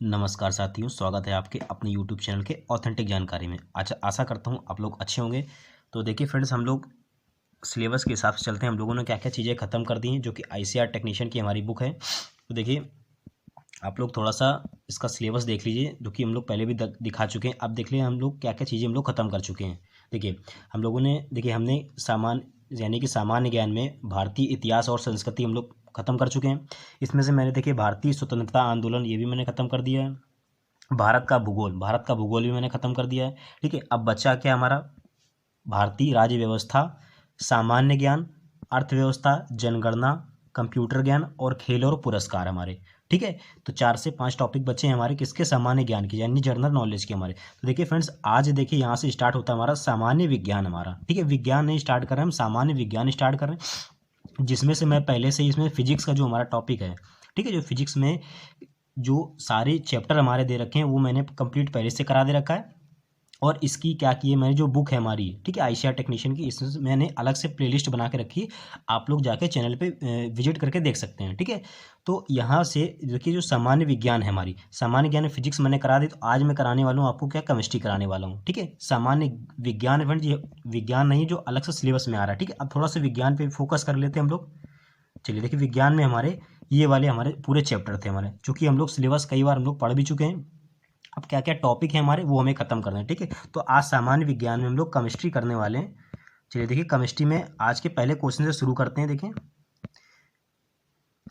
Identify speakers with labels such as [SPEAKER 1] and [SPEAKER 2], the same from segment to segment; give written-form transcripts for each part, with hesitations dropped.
[SPEAKER 1] नमस्कार साथियों, स्वागत है आपके अपने यूट्यूब चैनल के ऑथेंटिक जानकारी में। अच्छा, आशा करता हूँ आप लोग अच्छे होंगे। तो देखिए फ्रेंड्स, हम लोग सिलेबस के हिसाब से चलते हैं। हम लोगों ने क्या क्या चीज़ें ख़त्म कर दी हैं, जो कि आईसीआर टेक्नीशियन की हमारी बुक है। तो देखिए, आप लोग थोड़ा सा इसका सिलेबस देख लीजिए, जो कि हम लोग पहले भी दिखा चुके हैं। अब देख लें हम लोग क्या क्या चीज़ें हम लोग ख़त्म कर चुके हैं। देखिए, हम लोगों ने हमने यानी कि सामान्य ज्ञान में भारतीय इतिहास और संस्कृति हम लोग ख़त्म कर चुके हैं। इसमें से मैंने देखिए भारतीय स्वतंत्रता आंदोलन ये भी मैंने ख़त्म कर दिया है। भारत का भूगोल भी मैंने ख़त्म कर दिया है। ठीक है, अब बचा क्या हमारा? भारतीय राज्य व्यवस्था, सामान्य ज्ञान, अर्थव्यवस्था, जनगणना, कंप्यूटर ज्ञान और खेल और पुरस्कार हमारे। ठीक है, तो 4 से 5 टॉपिक बचे हैं हमारे किसके? सामान्य ज्ञान के, यानी जनरल नॉलेज के हमारे। तो देखिए फ्रेंड्स, आज देखिए यहाँ से स्टार्ट होता है हमारा सामान्य विज्ञान हमारा। ठीक है, विज्ञान नहीं स्टार्ट कर रहे हैं हम, सामान्य विज्ञान स्टार्ट कर रहे हैं, जिसमें से मैं पहले से ही इसमें फिजिक्स का जो हमारा टॉपिक है, ठीक है, जो फिजिक्स में जो सारे चैप्टर हमारे दे रखे हैं वो मैंने कंप्लीट पहले से करा दे रखा है। और इसकी क्या की है, मैंने जो बुक है हमारी, ठीक है, आईसीआर टेक्नीशियन की, इसमें मैंने अलग से प्लेलिस्ट बना के रखी है। आप लोग जाके चैनल पे विजिट करके देख सकते हैं। ठीक है, तो यहाँ से देखिए, जो सामान्य विज्ञान है हमारी, सामान्य ज्ञान फिजिक्स मैंने करा दी, तो आज मैं कराने वाला हूँ आपको क्या? केमिस्ट्री कराने वाला हूँ। ठीक है, सामान्य विज्ञान फ्रेंड, ये विज्ञान नहीं जो अलग से सिलेबस में आ रहा है। ठीक है, अब थोड़ा सा विज्ञान पे फोकस कर लेते हैं हम लोग। चलिए देखिए, विज्ञान में हमारे ये वाले हमारे पूरे चैप्टर थे हमारे, चूँकि हम लोग सिलेबस कई बार हम लोग पढ़ भी चुके हैं। अब क्या क्या टॉपिक है हमारे, वो हमें खत्म करना है। ठीक है, तो आज सामान्य विज्ञान में हम लोग केमिस्ट्री करने वाले हैं। चलिए देखिए, केमिस्ट्री में आज के पहले क्वेश्चन से शुरू करते हैं। देखिए,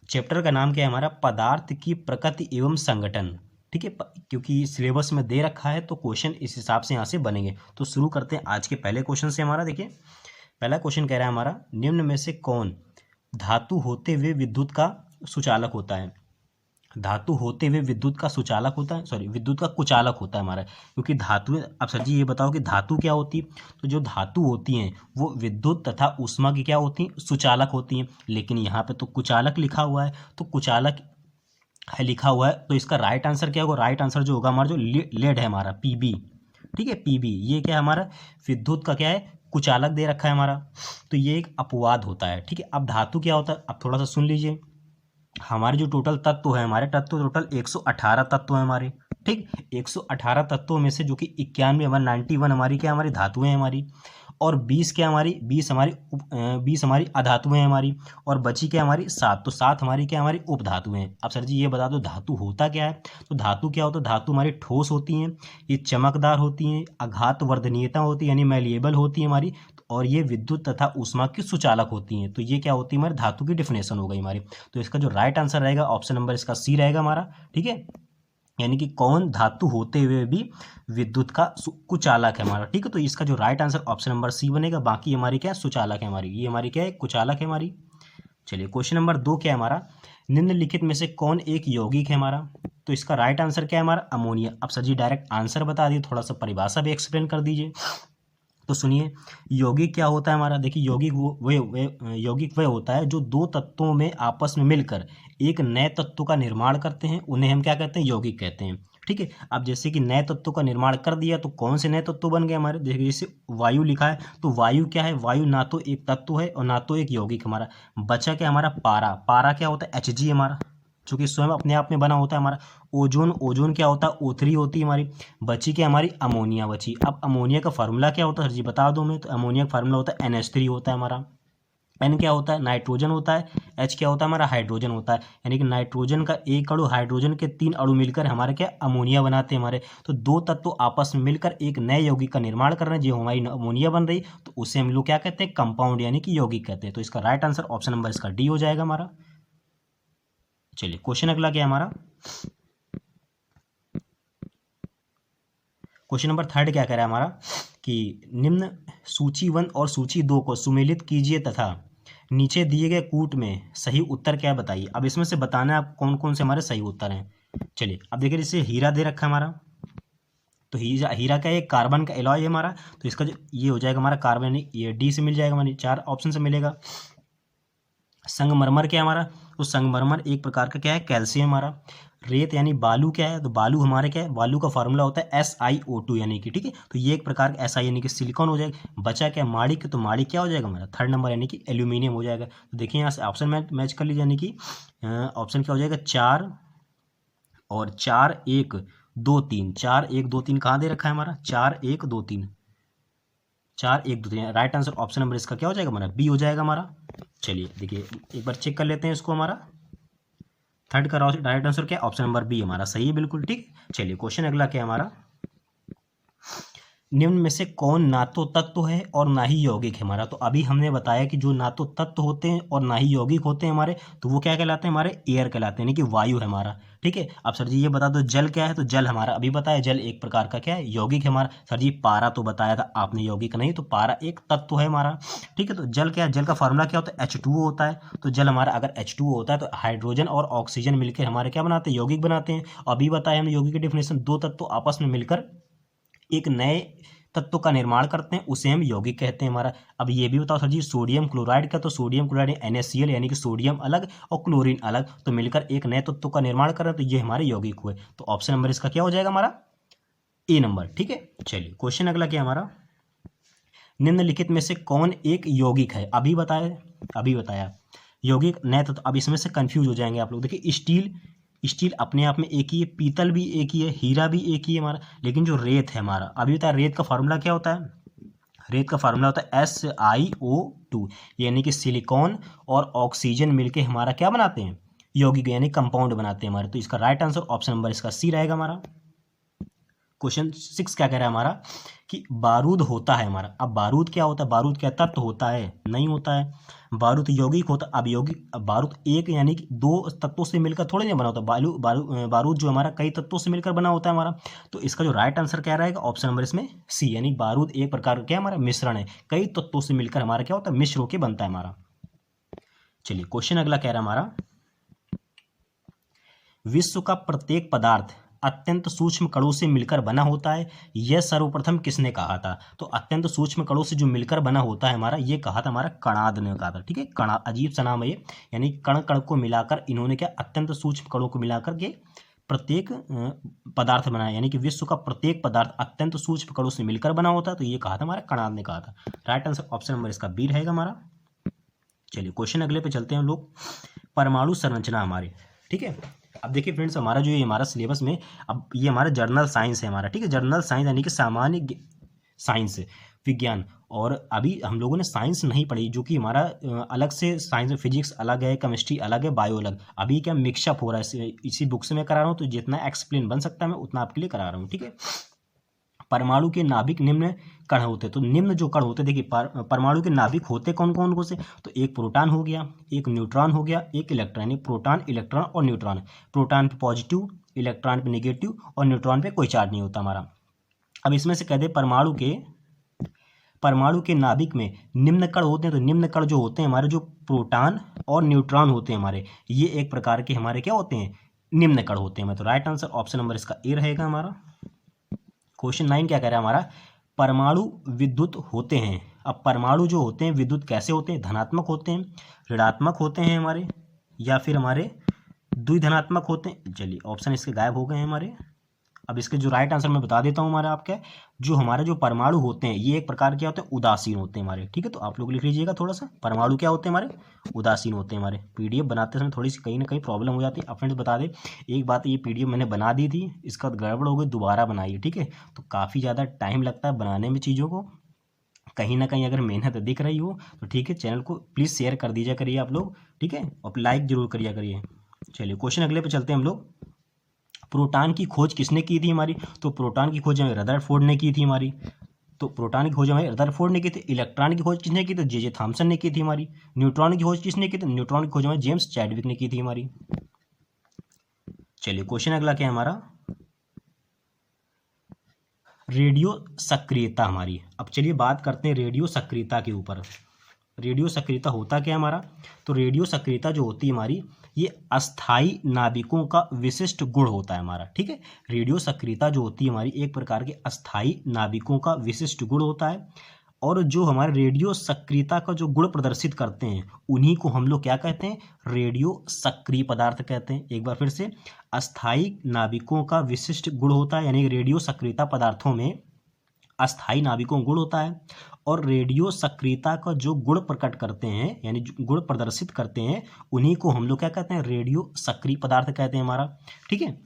[SPEAKER 1] चैप्टर का नाम क्या है हमारा? पदार्थ की प्रकृति एवं संगठन। ठीक है, क्योंकि सिलेबस में दे रखा है तो क्वेश्चन इस हिसाब से यहाँ से बनेंगे। तो शुरू करते हैं आज के पहले क्वेश्चन से हमारा। देखिए, पहला क्वेश्चन कह रहा है हमारा, निम्न में से कौन धातु होते हुए विद्युत का सुचालक होता है? धातु होते हुए विद्युत का सुचालक होता है, सॉरी, विद्युत का कुचालक होता है हमारा। क्योंकि धातु, अब सर जी ये बताओ कि धातु क्या होती है? तो जो धातु होती हैं वो विद्युत तथा ऊष्मा की क्या होती हैं? सुचालक होती हैं। लेकिन यहाँ पे तो कुचालक लिखा हुआ है, तो कुचालक है लिखा हुआ है, तो इसका राइट आंसर क्या होगा? राइट आंसर जो होगा हमारा, जो लेड है हमारा, पीबी। ठीक है, पीबी, ये क्या है हमारा? विद्युत का क्या है? कुचालक दे रखा है हमारा। तो ये एक अपवाद होता है। ठीक है, अब धातु क्या होता है, अब थोड़ा सा सुन लीजिए। हमारे जो टोटल तत्व है, हमारे तत्व टोटल 118 तत्व हैं हमारे। ठीक, 118 तत्वों में से जो कि 91 हमारी 91 हमारी क्या, हमारी धातुएं हैं हमारी। और 20 क्या हमारी, 20 हमारी अधातुएं हैं हमारी। और बची क्या हमारी? 7। तो 7 हमारी क्या, हमारी उपधातुएं हैं। अब सर जी ये बता दो, धातु होता क्या है? तो धातु क्या होता है? धातु हमारी ठोस होती हैं, ये चमकदार होती हैं, आघात वर्धनीयता होती है, यानी मैलिएबल होती है हमारी। और ये विद्युत तथा ऊष्मा की सुचालक होती हैं। तो ये क्या होती है हमारी? धातु की डिफिनेशन हो गई हमारी। तो इसका जो राइट आंसर रहेगा, ऑप्शन नंबर इसका सी रहेगा हमारा। ठीक है, यानी कि कौन धातु होते हुए भी विद्युत का कुचालक है हमारा। ठीक है, तो इसका जो right answer option number C बनेगा। बाकी हमारी क्या है? सुचालक है हमारी, ये हमारी क्या है? कुचालक है हमारी। चलिए, क्वेश्चन नंबर 2 क्या है हमारा? निम्नलिखित में से कौन एक यौगिक है हमारा? तो इसका राइट आंसर क्या है हमारा? अमोनिया। अब सर जी डायरेक्ट आंसर बता दिए, थोड़ा सा परिभाषा भी एक्सप्लेन कर दीजिए। तो सुनिए, यौगिक क्या होता है हमारा? देखिए, यौगिक यौगिक वह होता है जो दो तत्वों में आपस में मिलकर एक नए तत्व का निर्माण करते हैं, उन्हें हम क्या कहते हैं? यौगिक कहते हैं। ठीक है, अब जैसे कि नए तत्व का निर्माण कर दिया, तो कौन से नए तत्व बन गए हमारे? देखिए, जैसे वायु लिखा है, तो वायु क्या है? वायु ना तो एक तत्व है और ना तो एक यौगिक हमारा। बचा क्या हमारा? पारा। पारा क्या होता है? Hg हमारा, जो कि स्वयं अपने आप में बना होता है हमारा। ओजोन, ओजोन क्या होता है? O3 होती है हमारी। बची क्या हमारी? अमोनिया बची। अब अमोनिया का फार्मूला क्या होता है? जी बता दो मैं, तो अमोनिया का फार्मूला होता है NH3 होता है हमारा। एन क्या होता है? नाइट्रोजन होता है। एच क्या होता है हमारा? हाइड्रोजन होता है। यानी कि नाइट्रोजन का एक अणु, हाइड्रोजन के 3 अणु मिलकर हमारे क्या? अमोनिया बनाते हैं हमारे। तो दो तत्व आपस में मिलकर एक नए यौगिक का निर्माण कर रहे हैं, जो हमारी अमोनिया बन रही, तो उसे हम लोग क्या कहते हैं? कंपाउंड, यानी कि यौगिक कहते हैं। तो इसका राइट आंसर ऑप्शन नंबर इसका डी हो जाएगा हमारा। चलिए, क्वेश्चन अगला क्या है हमारा? क्वेश्चन नंबर 3 क्या कह रहा है हमारा? कि निम्न सूची 1 और सूची 2 को सुमेलित कीजिए तथा नीचे दिए गए कूट में सही उत्तर क्या बताइए। अब इसमें से बताना है आप कौन कौन से हमारे सही उत्तर हैं। चलिए, अब देखिए, जैसे हीरा दे रखा है हमारा, तो हीरा, हीरा का एक कार्बन का एलॉय है हमारा, तो इसका जो ये हो जाएगा हमारा कार्बन, ये डी से मिल जाएगा हमारी, 4 ऑप्शन से मिलेगा। संगमरमर क्या है हमारा? तो संगमरमर एक प्रकार का क्या है? कैल्शियम हमारा। रेत यानी बालू क्या है? तो बालू हमारे क्या है? बालू का फार्मूला होता है SiO2, यानी कि, ठीक है, तो ये एक प्रकार का SI यानी कि सिलिकॉन हो जाएगा। बचा क्या? माणिक। तो माणिक क्या हो जाएगा हमारा? 3rd नंबर, यानी कि एल्यूमिनियम हो जाएगा। तो देखिए यहाँ से ऑप्शन मैच कर लीजिए, यानी कि ऑप्शन क्या हो जाएगा? 4, और 4 1 2 3, 4 1 2 3 कहाँ दे रखा है हमारा, 4 1 2 3, 4 1 2 3, राइट आंसर ऑप्शन नंबर इसका क्या हो जाएगा हमारा, बी हो जाएगा हमारा। चलिए देखिए एक बार चेक कर लेते हैं इसको, हमारा थर्ड का राइट आंसर क्या, ऑप्शन नंबर बी हमारा सही है बिल्कुल ठीक। चलिए क्वेश्चन अगला क्या है हमारा, निम्न में से कौन ना तो तत्व है और ना ही यौगिक है हमारा। तो अभी हमने बताया कि जो ना तो तत्व होते हैं और ना ही यौगिक होते हैं हमारे, तो वो क्या कहलाते हैं हमारे, एयर कहलाते हैं, यानी कि वायु है हमारा। ठीक है, अब सर जी ये बता दो जल क्या है, तो जल हमारा अभी बताया जल एक प्रकार का क्या है, यौगिक है हमारा। सर जी पारा तो बताया था आपने, यौगिक नहीं, तो पारा एक तत्व है हमारा। ठीक है, तो जल क्या है, जल का फार्मूला क्या होता है, H2O होता है। तो जल हमारा अगर H2O होता है तो हाइड्रोजन और ऑक्सीजन मिलकर हमारे क्या बनाते हैं, यौगिक बनाते हैं। अभी बताया हमने यौगिक की डेफिनेशन, दो तत्व आपस में मिलकर एक नए तत्व का निर्माण करते हैं, उसे हम यौगिक कहते हैं हमारा। अब ये भी बताओ सर जी सोडियम क्लोराइड का, तो सोडियम क्लोराइड NaCl यानी कि सोडियम अलग और क्लोरीन अलग, तो मिलकर एक नए तत्व का निर्माण कर रहे हैं, तो ये हमारे यौगिक हुए। तो ऑप्शन नंबर इसका क्या हो जाएगा हमारा, ए नंबर। ठीक है, चलिए क्वेश्चन अगला क्या हमारा, निम्नलिखित में से कौन एक यौगिक है, अभी बताया यौगिक नए तत्व। अब इसमें से कंफ्यूज हो जाएंगे आप लोग। देखिए स्टील अपने आप में एक ही है, पीतल भी एक ही है, हीरा भी एक ही है हमारा, लेकिन जो रेत है हमारा, अभी बताया रेत का फार्मूला क्या होता है, रेत का फार्मूला होता है SiO2, यानी कि सिलिकॉन और ऑक्सीजन मिलके हमारा क्या बनाते हैं, यौगिक यानी कंपाउंड बनाते हैं हमारे। तो इसका राइट आंसर ऑप्शन नंबर इसका सी रहेगा हमारा। क्वेश्चन 6 क्या कह रहा है हमारा, कि बारूद होता है हमारा। अब बारूद क्या होता है, बारूद क्या तत्व होता है, नहीं होता है। बारूद यौगिक होता, अब यौगिक, बारूद एक यानी कि दो तत्वों से मिलकर थोड़ी नहीं बना होता, बारूद जो हमारा कई तत्वों से मिलकर बना होता है हमारा। तो इसका जो राइट आंसर क्या रहेगा, ऑप्शन नंबर इसमें सी, यानी बारूद एक प्रकार का क्या हमारा मिश्रण है, कई तत्वों से मिलकर हमारा क्या होता है, मिश्र होकर बनता है हमारा। चलिए क्वेश्चन अगला कह रहा है हमारा, विश्व का प्रत्येक पदार्थ अत्यंत सूक्ष्म कणों से मिलकर बना होता है, यह सर्वप्रथम किसने कहा था। तो अत्यंत सूक्ष्म कणों से जो मिलकर बना होता है हमारा, ये कहा था हमारा कणाद ने कहा था। ठीक है, कणाद अजीब सा नाम है ये, यानी कण कण को मिलाकर इन्होंने क्या, अत्यंत सूक्ष्म कणों को मिलाकर के प्रत्येक पदार्थ बनाया, यानी कि विश्व का प्रत्येक पदार्थ अत्यंत सूक्ष्म कणों से मिलकर बना होता है। तो ये कहा था हमारा कणाद ने कहा था। राइट आंसर ऑप्शन नंबर इसका बी रहेगा हमारा। चलिए क्वेश्चन अगले पे चलते हैं हम लोग, परमाणु संरचना हमारे। ठीक है, अब देखिए फ्रेंड्स, हमारा जो ये हमारा सिलेबस में, अब ये हमारा जर्नल साइंस है हमारा। ठीक है, जर्नल साइंस यानी कि सामान्य साइंस विज्ञान, और अभी हम लोगों ने साइंस नहीं पढ़ी, जो कि हमारा अलग से साइंस में फिजिक्स अलग है, केमिस्ट्री अलग है, बायो अलग। अभी क्या मिक्सअप हो रहा है, इसी बुक से मैं करा रहा हूँ, तो जितना एक्सप्लेन बन सकता है मैं उतना आपके लिए करा रहा हूँ। ठीक है, परमाणु के नाभिक निम्न कण होते, तो निम्न जो कण होते, देखिए परमाणु के नाभिक होते कौन कौन से, तो एक प्रोटॉन हो गया, एक न्यूट्रॉन हो गया, एक इलेक्ट्रॉन। प्रोटॉन, इलेक्ट्रॉन और न्यूट्रॉन। प्रोटॉन पे पॉजिटिव, इलेक्ट्रॉन पे नेगेटिव और न्यूट्रॉन पे कोई चार्ज नहीं होता हमारा। अब इसमें से कहते परमाणु के नाभिक में निम्न कण होते हैं, तो निम्न कण जो होते हैं हमारे, जो प्रोटॉन और न्यूट्रॉन होते हैं हमारे, ये एक प्रकार के हमारे क्या होते हैं, निम्न कण होते हैं। तो राइट आंसर ऑप्शन नंबर इसका ए रहेगा हमारा। क्वेश्चन 9 क्या कह रहा है हमारा, परमाणु विद्युत होते हैं। अब परमाणु जो होते हैं विद्युत कैसे होते हैं, धनात्मक होते हैं, ऋणात्मक होते हैं हमारे, या फिर हमारे द्विधनात्मक होते हैं। चलिए ऑप्शन इसके गायब हो गए हैं हमारे। अब इसके जो राइट आंसर मैं बता देता हूँ हमारे आपके, जो हमारे जो परमाणु होते हैं ये एक प्रकार क्या होते हैं, उदासीन होते हैं हमारे। ठीक है, तो आप लोग लिख लीजिएगा थोड़ा सा, परमाणु क्या होते हैं हमारे, उदासीन होते हैं हमारे। पीडीएफ बनाते समय थोड़ी सी कहीं ना कहीं प्रॉब्लम हो जाती है। अब फ्रेंड्स बता दें एक बात, ये पीडीएफ मैंने बना दी थी, इसका गड़बड़ हो गई, दोबारा बनाइए। ठीक है, तो काफ़ी ज़्यादा टाइम लगता है बनाने में चीज़ों को, कहीं ना कहीं अगर मेहनत दिख रही हो तो ठीक है, चैनल को प्लीज़ शेयर कर दीजिए करिए आप लोग। ठीक है, और लाइक जरूर करिए करिए। चलिए क्वेश्चन अगले पे चलते हैं हम लोग, प्रोटॉन की खोज किसने की थी हमारी, तो प्रोटॉन की खोज हमें रदरफोर्ड ने की थी हमारी। तो प्रोटॉन की खोज हमें रदरफोर्ड ने की थी। इलेक्ट्रॉन की खोज किसने की, तो जे थॉमसन ने की थी हमारी। न्यूट्रॉन की खोज किसने की, तो न्यूट्रॉन की खोज हमें जेम्स चैडविक ने की थी हमारी। चलिए क्वेश्चन अगला क्या है हमारा, रेडियो सक्रियता हमारी। अब चलिए बात करते हैं रेडियो सक्रियता के ऊपर। रेडियो सक्रियता होता क्या है हमारा, तो रेडियो सक्रियता जो होती है हमारी, ये अस्थाई नाभिकों का विशिष्ट गुण होता है हमारा। ठीक है, रेडियो सक्रियता जो होती है हमारी एक प्रकार के अस्थाई नाभिकों का विशिष्ट गुण होता है, और जो हमारे रेडियो सक्रियता का जो गुण प्रदर्शित करते हैं उन्हीं को हम लोग क्या कहते हैं, रेडियो सक्रिय पदार्थ कहते हैं। एक बार फिर से, अस्थाई नाभिकों का विशिष्ट गुण होता है, यानी रेडियो सक्रियता पदार्थों में अस्थाई नाभिकों गुण होता है, और रेडियो सक्रियता का जो गुण प्रकट करते हैं यानी जो गुण प्रदर्शित करते हैं उन्हीं को हम लोग क्या कहते हैं, रेडियो सक्रिय पदार्थ कहते हैं हमारा। ठीक है,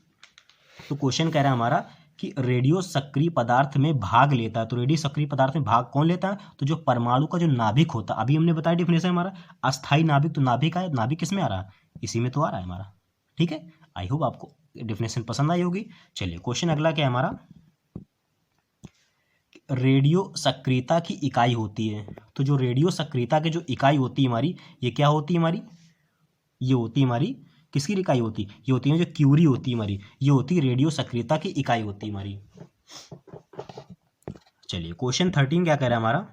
[SPEAKER 1] तो क्वेश्चन कह रहा है हमारा कि रेडियो सक्रिय पदार्थ में भाग लेता है। तो रेडियो सक्रिय पदार्थ में भाग कौन लेता है? तो जो परमाणु का जो नाभिक होता है, अभी हमने बताया डिफिनेशन हमारा अस्थाई नाभिक, तो नाभिक है, नाभिक किस में आ रहा है? इसी में तो आ रहा है हमारा। ठीक है, आई होप आपको डिफिनेशन पसंद आई होगी। चलिए क्वेश्चन अगला क्या है हमारा, रेडियो सक्रियता की इकाई होती है। तो जो रेडियो सक्रियता की जो इकाई होती है हमारी, ये क्या होती है हमारी? ये होती है हमारी किसकी इकाई होती? ये होती है जो क्यूरी होती है हमारी, ये होती है रेडियो सक्रियता की इकाई होती है हमारी। चलिए क्वेश्चन 13 क्या कह रहा है हमारा,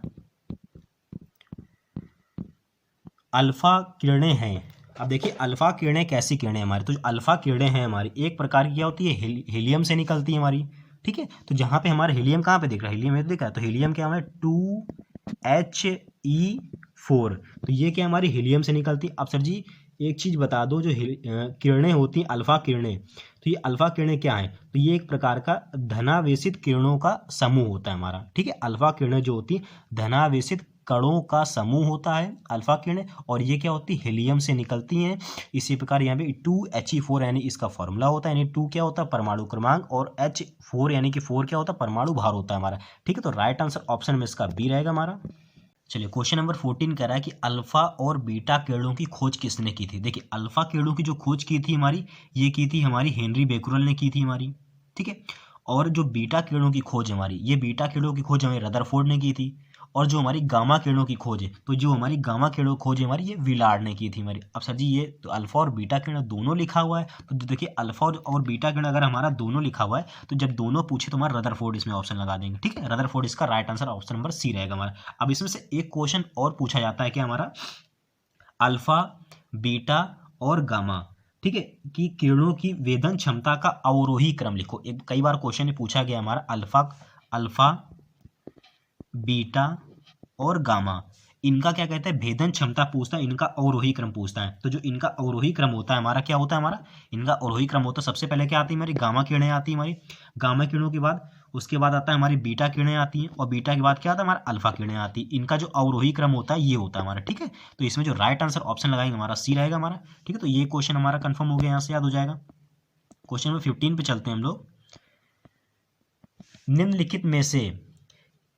[SPEAKER 1] अल्फा किरणें हैं। अब देखिए अल्फा किरणें कैसी किरणें हमारी, तो जो अल्फा किरणें हैं हमारी एक प्रकार की क्या होती है, हीलियम से निकलती है हमारी। ठीक है, तो जहाँ पे हमारा हीलियम कहाँ पे दिख रहा है, हीलियम में तो दिख रहा है, तो हीलियम क्या हमारे 2He4, तो ये क्या हमारी हीलियम से निकलती है। अब सर जी एक चीज़ बता दो, जो किरणें होती हैं अल्फा किरणें, तो ये अल्फा किरणें क्या हैं? तो ये एक प्रकार का धनावेशित किरणों का समूह होता है हमारा। ठीक है, अल्फा किरणें जो होती है धनावेशित कणों का समूह होता है अल्फा किरणें, और ये क्या होती है, हीलियम से निकलती हैं। इसी प्रकार यहाँ पे 2He4 यानी इसका फॉर्मूला होता है, यानी 2 क्या होता है परमाणु क्रमांक, और H4 यानी कि 4 क्या होता है परमाणु भार होता है हमारा। ठीक है, तो राइट आंसर ऑप्शन में इसका बी रहेगा हमारा। चलिए क्वेश्चन नंबर 14 कह रहा है कि अल्फा और बीटा किरणों की खोज किसने की थी। देखिए अल्फा किरणों की जो खोज की थी हमारी, ये की थी हमारी हेनरी बेकुरल ने की थी हमारी। ठीक है, और जो बीटा किरणों की खोज हमारी, ये बीटा किरणों की खोज हमारी रदरफोर्ड ने की थी। और जो हमारी गामा किरणों की खोज है, तो जो हमारी गामा किरणों की खोज है हमारी, ये विलार्ड ने की थी हमारी। अब सर जी ये तो अल्फा और बीटा किरण दोनों लिखा हुआ है, तो देखिए अल्फा और बीटा किरण अगर हमारा दोनों लिखा हुआ है, तो जब दोनों पूछे तो हमारा रदरफोर्ड इसमें ऑप्शन लगा देंगे। ठीक है, रदरफोर्ड इसका right answer option number C रहेगा हमारा। अब इसमें से एक क्वेश्चन और पूछा जाता है कि हमारा अल्फा, बीटा और गामा, ठीक है, कि किरणों की वेदन क्षमता का अवरोही क्रम लिखो। एक कई बार क्वेश्चन पूछा गया हमारा अल्फा, बीटा और गामा, इनका क्या कहते हैं भेदन क्षमता पूछता है, इनका अवरोही क्रम पूछता है। तो जो इनका अवरोही क्रम होता है हमारा, क्या होता है हमारा, इनका अवरोही क्रम होता है, सबसे पहले क्या आती है हमारी गामा किरणें आती है हमारी, गामा किरणों के बाद उसके बाद आता है हमारी बीटा किरणें आती हैं, और बीटा के बाद क्या आता है हमारा अल्फा किरणें आती है। इनका जो अवरोही क्रम होता है ये होता है हमारा। ठीक है, तो इसमें जो राइट आंसर ऑप्शन लगाएंगे हमारा सी रहेगा हमारा। ठीक है, तो ये क्वेश्चन हमारा कंफर्म हो गया, यहाँ से याद हो जाएगा। क्वेश्चन नंबर 15 पे चलते हैं हम लोग, निम्नलिखित में से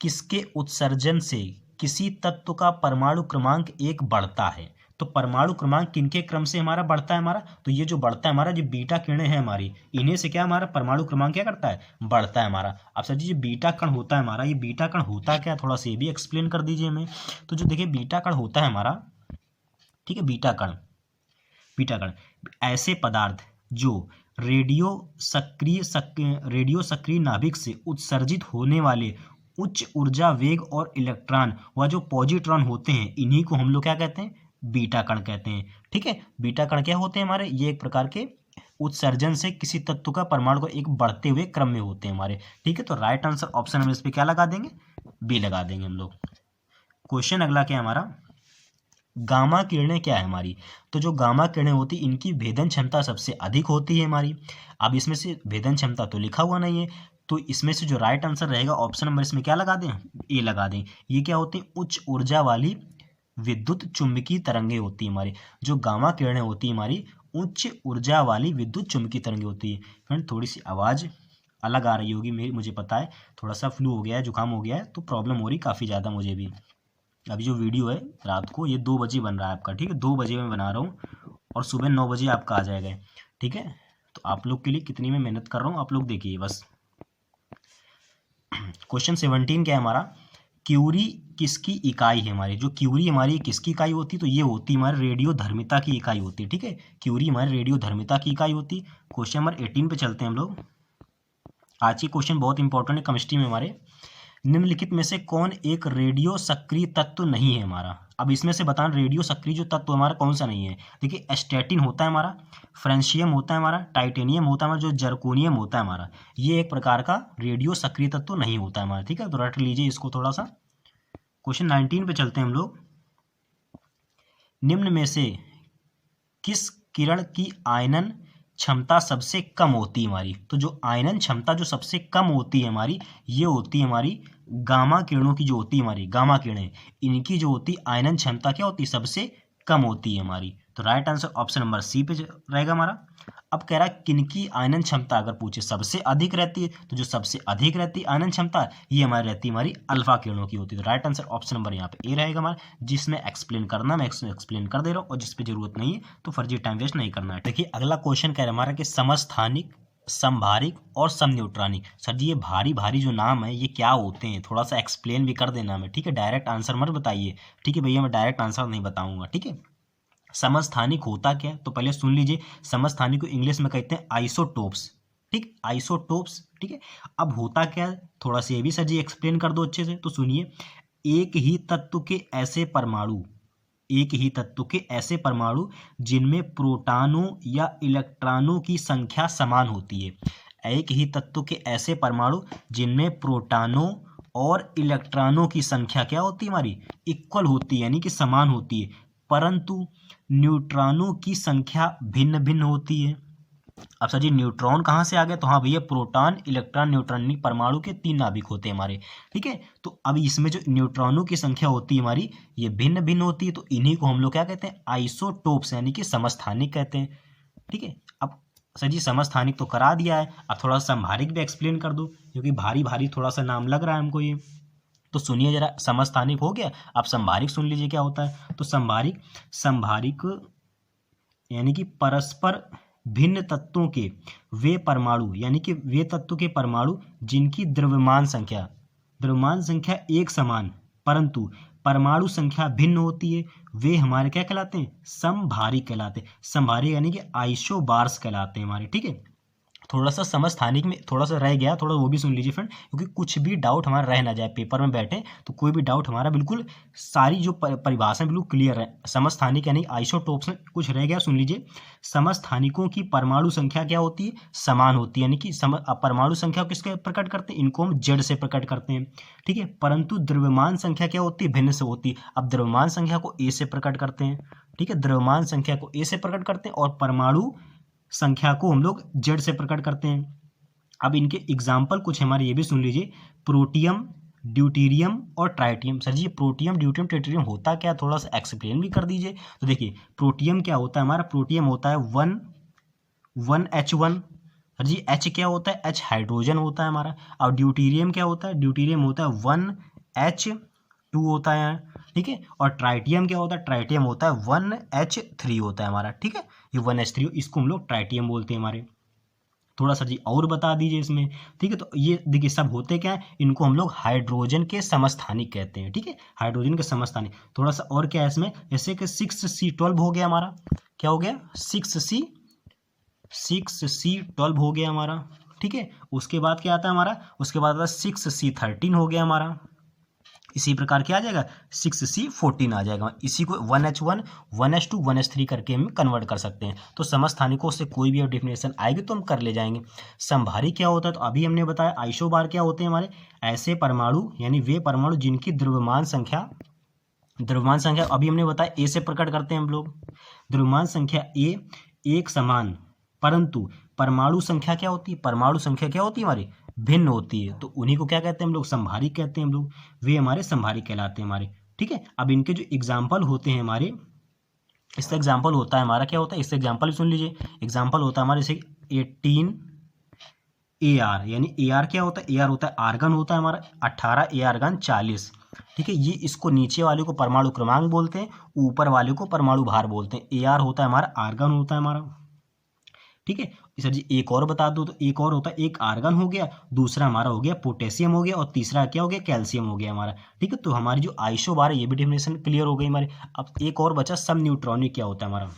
[SPEAKER 1] किसके उत्सर्जन से किसी तत्व का परमाणु क्रमांक 1 बढ़ता है। तो परमाणु क्रमांक किनके क्रम से हमारा बढ़ता है हमारा, तो ये जो बढ़ता है हमारा, जो बीटा किरणें हैं हमारी, इन्हें से क्या हमारा परमाणु क्रमांक क्या करता है, बढ़ता है हमारा। अब सर जी ये बीटा कण होता है हमारा, ये बीटा कण होता क्या, थोड़ा सा ये भी एक्सप्लेन कर दीजिए हमें। तो जो देखिए बीटा कण होता है हमारा, ठीक है, बीटा कण ऐसे पदार्थ जो रेडियो सक्रिय नाभिक से उत्सर्जित होने वाले उच्च ऊर्जा वेग और इलेक्ट्रॉन व जो पॉजिट्रॉन होते हैं, इन्हीं को हम लोग क्या कहते हैं, बीटा कण कहते हैं। ठीक है, बीटा कण क्या होते हैं हमारे, ये एक प्रकार के उत्सर्जन से किसी तत्व का परमाणु को एक बढ़ते हुए क्रम में होते हैं हमारे। ठीक है, तो राइट आंसर ऑप्शन में इस पे क्या लगा देंगे, बी लगा देंगे हम लोग। क्वेश्चन अगला क्या है हमारा, गामा किरणें क्या है हमारी। तो जो गामा किरणें होती है इनकी भेदन क्षमता सबसे अधिक होती है हमारी। अब इसमें से भेदन क्षमता तो लिखा हुआ नहीं है, तो इसमें से जो राइट आंसर रहेगा ऑप्शन नंबर इसमें क्या लगा दें, ए लगा दें। ये क्या होती है, उच्च ऊर्जा वाली विद्युत चुंबकीय तरंगे होती है हमारी। जो गामा किरणें होती है हमारी उच्च ऊर्जा वाली विद्युत चुंबकीय तरंगे होती है। फ्रेंड थोड़ी सी आवाज़ अलग आ रही होगी मेरी, मुझे पता है, थोड़ा सा फ्लू हो गया है, जुकाम हो गया है, तो प्रॉब्लम हो रही काफ़ी ज़्यादा मुझे भी। अभी जो वीडियो है रात को ये 2 बजे बन रहा है आपका, ठीक है, 2 बजे मैं बना रहा हूँ और सुबह 9 बजे आपका आ जाएगा। ठीक है, तो आप लोग के लिए कितनी मैं मेहनत कर रहा हूँ आप लोग देखिए बस। क्वेश्चन 17 क्या है हमारा, क्यूरी किसकी इकाई है हमारी। जो क्यूरी हमारी किसकी इकाई होती है, तो ये होती है हमारी रेडियो धर्मिता की इकाई होती है। ठीक है, क्यूरी हमारी रेडियो धर्मिता की इकाई होती है। क्वेश्चन नंबर 18 पे चलते हैं हम लोग। आज की क्वेश्चन बहुत इंपॉर्टेंट है केमिस्ट्री में हमारे, निम्नलिखित में से कौन एक रेडियो सक्रिय तत्व नहीं है हमारा। अब इसमें से बताना रेडियो सक्रिय जो तत्व हमारा कौन सा नहीं है। देखिए एस्टेटिन होता है हमारा, फ्रेंशियम होता है हमारा, टाइटेनियम होता है हमारा, जो जर्कोनियम होता है हमारा, ये एक प्रकार का रेडियो सक्रिय तत्व नहीं होता है हमारा। ठीक है, तो रट लीजिए इसको थोड़ा सा। क्वेश्चन 19 पे चलते हैं हम लोग, निम्न में से किस किरण की आयनन क्षमता सबसे कम होती है हमारी। तो जो आयनन क्षमता जो सबसे कम होती है हमारी, ये होती है हमारी गामा किरणों की, जो होती है हमारी गामा किरणें, इनकी जो होती है आयनन क्षमता क्या होती है, सबसे कम होती है हमारी। तो right answer option number C पे रहेगा हमारा। अब कह रहा है किनकी आयनन क्षमता अगर पूछे सबसे अधिक रहती है, तो जो सबसे अधिक रहती है आयनन क्षमता ये हमारी रहती है हमारी अल्फा किरणों की होती है। तो राइट आंसर ऑप्शन नंबर यहाँ पे ए रहेगा हमारा। जिसमें एक्सप्लेन करना मैं एक्सप्लेन कर दे रहा हूँ, और जिस पे जरूरत नहीं है तो फर्जी टाइम वेस्ट नहीं करना है। देखिए अगला क्वेश्चन कह रहा है हमारा कि समस्थानिक, समभारिक और समन्यूट्रॉनिक। सर जी ये भारी भारी जो नाम है ये क्या होते हैं, थोड़ा सा एक्सप्लेन भी कर देना हमें, ठीक है। डायरेक्ट आंसर मत बताइए, ठीक है भैया, मैं डायरेक्ट आंसर नहीं बताऊंगा, ठीक है। समस्थानिक होता क्या है तो पहले सुन लीजिए। समस्थानिक को इंग्लिश में कहते हैं आइसोटोप्स, ठीक, आइसोटोप्स, ठीक है। अब होता क्या है थोड़ा सा ये भी सर जी एक्सप्लेन कर दो अच्छे से, तो सुनिए। एक ही तत्व के ऐसे परमाणु, एक ही तत्व के ऐसे परमाणु जिनमें प्रोटॉनों या इलेक्ट्रॉनों की संख्या समान होती है। एक ही तत्व के ऐसे परमाणु जिनमें प्रोटॉनों और इलेक्ट्रॉनों की संख्या क्या होती है हमारी, इक्वल होती है, यानी कि समान होती है, परंतु न्यूट्रॉनों की संख्या भिन्न भिन्न होती है। अब सर जी न्यूट्रॉन कहाँ से आ गया, तो हाँ भैया प्रोटॉन, इलेक्ट्रॉन, न्यूट्रॉन परमाणु के 3 नाभिक होते हैं हमारे, ठीक है। तो अब इसमें जो न्यूट्रॉनों की संख्या होती है हमारी ये भिन्न भिन्न होती है, तो इन्हीं को हम लोग क्या कहते हैं, आइसोटोप्स यानी कि समस्थानिक कहते हैं, ठीक है। अब सर जी समस्थानिक तो करा दिया है, अब थोड़ा सा समभारिक भी एक्सप्लेन कर दो, क्योंकि भारी भारी थोड़ा सा नाम लग रहा है हमको ये। तो सुनिए जरा, समस्थानिक हो गया, अब संभारिक सुन लीजिए क्या होता है। तो संभारिक, संभारिक यानी कि परस्पर भिन्न तत्वों के वे परमाणु, यानी कि वे तत्व के परमाणु जिनकी द्रव्यमान संख्या एक समान परंतु परमाणु संख्या भिन्न होती है, वे हमारे क्या कहलाते हैं, समभारिक कहलाते हैं। समभारिक यानी कि आइसोबार्स कहलाते हैं हमारे, ठीक है। थोड़ा सा समस्थानिक में थोड़ा सा रह गया, थोड़ा वो भी सुन लीजिए फ्रेंड, क्योंकि कुछ भी डाउट हमारा रह ना जाए पेपर में बैठे, तो कोई भी डाउट हमारा बिल्कुल सारी जो परिभाषा बिल्कुल क्लियर है। समस्थानिक यानी आइसोटोप्स में कुछ रह गया सुन लीजिए। समस्थानिकों की परमाणु संख्या क्या होती है, समान होती है, यानी कि परमाणु संख्या किसके प्रकट करते हैं, इनको हम जेड से प्रकट करते हैं, ठीक है। परंतु द्रव्यमान संख्या क्या होती है, भिन्न से होती है। अब द्रव्यमान संख्या को ए से प्रकट करते हैं, ठीक है, द्रव्यमान संख्या को ए से प्रकट करते हैं, और परमाणु संख्या को हम लोग जेड से प्रकट करते हैं। अब इनके एग्जाम्पल कुछ हमारे ये भी सुन लीजिए। प्रोटियम, ड्यूटेरियम और ट्राइटियम। सर जी ये प्रोटियम, ड्यूटेरियम, ट्राइटियम होता क्या, थोड़ा सा एक्सप्लेन भी कर दीजिए। तो देखिए प्रोटियम क्या होता है हमारा, प्रोटियम होता है 1H1। सर जी एच क्या होता है, एच हाइड्रोजन होता है हमारा। और ड्यूटेरियम क्या होता है, ड्यूटेरियम होता है 1H2 होता है, ठीक है। और ट्राइटियम क्या होता है, ट्राइटियम होता है 1H3 होता है हमारा, ठीक है। ये 1H3 इसको हम लोग ट्राइटियम बोलते हैं हमारे। थोड़ा सा जी और बता दीजिए इसमें, ठीक है। तो ये देखिए सब होते क्या है, इनको हम लोग हाइड्रोजन के समस्थानिक कहते हैं, ठीक है, हाइड्रोजन के समस्थानिक। थोड़ा सा और क्या है इसमें, जैसे कि 6C12 हो गया हमारा, क्या हो गया 6C12 हो गया हमारा, ठीक है। उसके बाद क्या आता है हमारा, उसके बाद आता है 6C13 हो गया हमारा। इसी प्रकार क्या आ जाएगा 6C14 आ जाएगा। इसी को 1H1, 1H2, 1H3 करके हम कन्वर्ट कर सकते हैं। तो समस्थानिकों से कोई भी डेफिनेशन आएगी तो हम कर ले जाएंगे। समभारी क्या होता है, तो अभी हमने बताया। आइसोबार क्या होते हैं हमारे, ऐसे परमाणु यानी वे परमाणु जिनकी द्रव्यमान संख्या अभी हमने बताया ए से प्रकट करते हैं हम लोग। द्रव्यमान संख्या ए एक समान, परंतु परमाणु संख्या क्या होती है, परमाणु संख्या क्या होती है हमारी, भिन्न होती है। तो उन्हीं को क्या कहते हैं हम लोग, संभारिक कहते हैं हम लोग। वे हमारे संभारिक कहलाते हैं हमारे, ठीक है। अब इनके जो एग्जाम्पल होते हैं हमारे, इसका एग्जाम्पल होता है हमारा क्या होता है, इससे एग्जाम्पल सुन लीजिए। एग्जाम्पल होता है हमारे जैसे 18 AR, यानी AR क्या होता है, AR होता है आर्गन होता है हमारा। 18 आर्गन 40, ठीक है। ये इसको नीचे वाले को परमाणु क्रमांक बोलते हैं, ऊपर वाले को परमाणु भार बोलते हैं। AR होता है हमारा आर्गन होता है हमारा, ठीक है। सर जी एक और बता दो, तो एक और होता है, एक आर्गन हो गया, दूसरा हमारा हो गया पोटेशियम हो गया, और तीसरा क्या हो गया, कैल्शियम हो गया हमारा, ठीक है। तो हमारी जो आइसोबार है ये भी डेफिनेशन क्लियर हो गई हमारी। अब एक और बचा सम न्यूट्रॉनिक क्या होता है हमारा।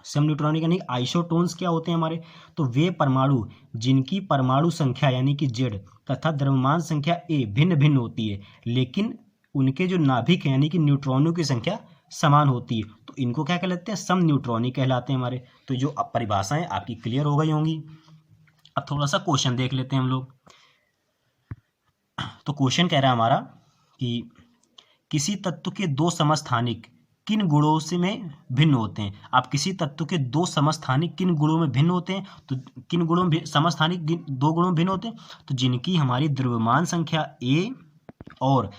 [SPEAKER 1] सम न्यूट्रॉनिक यानी आइसोटोन्स क्या होते हैं हमारे, तो वे परमाणु जिनकी परमाणु संख्या यानी कि जेड तथा द्रव्यमान संख्या ए भिन्न भिन्न होती है, लेकिन उनके जो नाभिक यानी कि न्यूट्रॉनों की संख्या समान होती है, तो इनको क्या कहलाते हैं, सम न्यूट्रॉनिक कहलाते हैं हमारे। तो जो परिभाषाएं आपकी क्लियर हो गई होंगी। अब थोड़ा सा क्वेश्चन देख लेते हैं हम लोग। तो क्वेश्चन कह रहा है हमारा कि किसी तत्व के दो समस्थानिक किन गुणों से में भिन्न होते हैं। आप किसी तत्व के दो समस्थानिक किन गुणों में भिन्न होते हैं, तो किन गुणों में समस्थानिक दो गुणों में भिन्न होते हैं, तो जिनकी हमारी द्रव्यमान संख्या ए और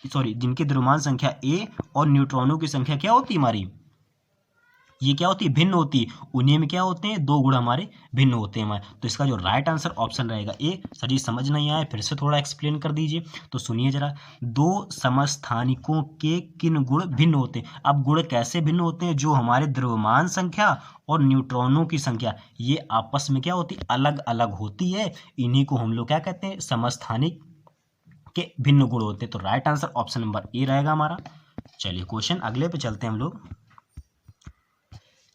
[SPEAKER 1] जिनकी द्रव्यमान संख्या ए और न्यूट्रॉनों की संख्या क्या होती है हमारी, ये क्या होती है, भिन्न होती है, उन्हीं में क्या होते हैं, दो गुण हमारे भिन्न होते हैं हमारे। तो इसका जो राइट आंसर ऑप्शन रहेगा ए। सर जी समझ नहीं आया, फिर से थोड़ा एक्सप्लेन कर दीजिए। तो सुनिए जरा, दो समस्थानिकों के किन गुण भिन्न होते हैं। अब गुण कैसे भिन्न होते हैं, जो हमारे द्रव्यमान संख्या और न्यूट्रॉनों की संख्या ये आपस में क्या होती, अलग अलग होती है, इन्हीं को हम लोग क्या कहते हैं, समस्थानिक के भिन्न गुण होते हैं। तो right answer option number A रहेगा हमारा। चलिए क्वेश्चन अगले पे चलते हैं हम लोग।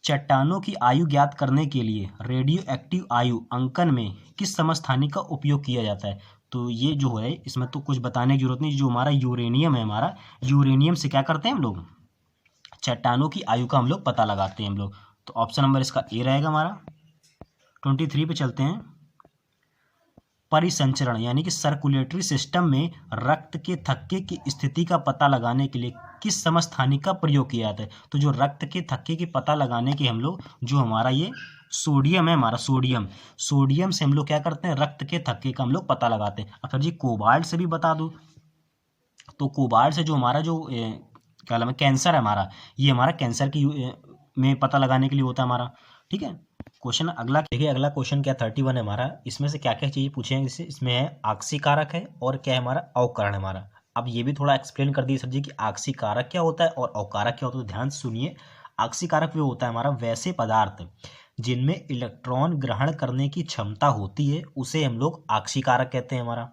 [SPEAKER 1] चट्टानों की आयु ज्ञात करने के लिए रेडियो एक्टिव आयु अंकन में किस समस्थानिक का उपयोग किया जाता है। तो ये जो है इसमें तो कुछ बताने की जरूरत नहीं, जो हमारा यूरेनियम है, हमारा यूरेनियम से क्या करते हैं हम लोग, चट्टानों की आयु का हम लोग पता लगाते हैं हम लोग। तो ऑप्शन नंबर इसका ए रहेगा हमारा। 23 पे चलते हैं। परिसंचरण यानी कि सर्कुलेटरी सिस्टम में रक्त के थक्के की स्थिति का पता लगाने के लिए किस समस्थानिक का प्रयोग किया जाता है। तो जो रक्त के थक्के की पता लगाने के हम लोग, जो हमारा ये सोडियम है, हमारा सोडियम से हम लोग क्या करते हैं, रक्त के थक्के का हम लोग पता लगाते हैं। अब सर जी कोबाल्ट से भी बता दूं, तो कोबाल्ट से जो हमारा जो क्या नाम है, कैंसर है हमारा, ये हमारा कैंसर की में पता लगाने के लिए होता है हमारा। ठीक है, क्वेश्चन अगला देखिए, अगला क्वेश्चन क्या 31 है हमारा। इसमें से क्या क्या चीज़ें पूछे हैं, जैसे इसमें है आक्सी कारक है और क्या है हमारा, अवकरण है हमारा। अब ये भी थोड़ा एक्सप्लेन कर दिए सर जी कि आक्सी कारक क्या होता है और अवकारक क्या होता है। तो ध्यान से सुनिए, आक्सी कारक वो होता है हमारा वैसे पदार्थ जिनमें इलेक्ट्रॉन ग्रहण करने की क्षमता होती है, उसे हम लोग आक्सी कारक कहते हैं हमारा।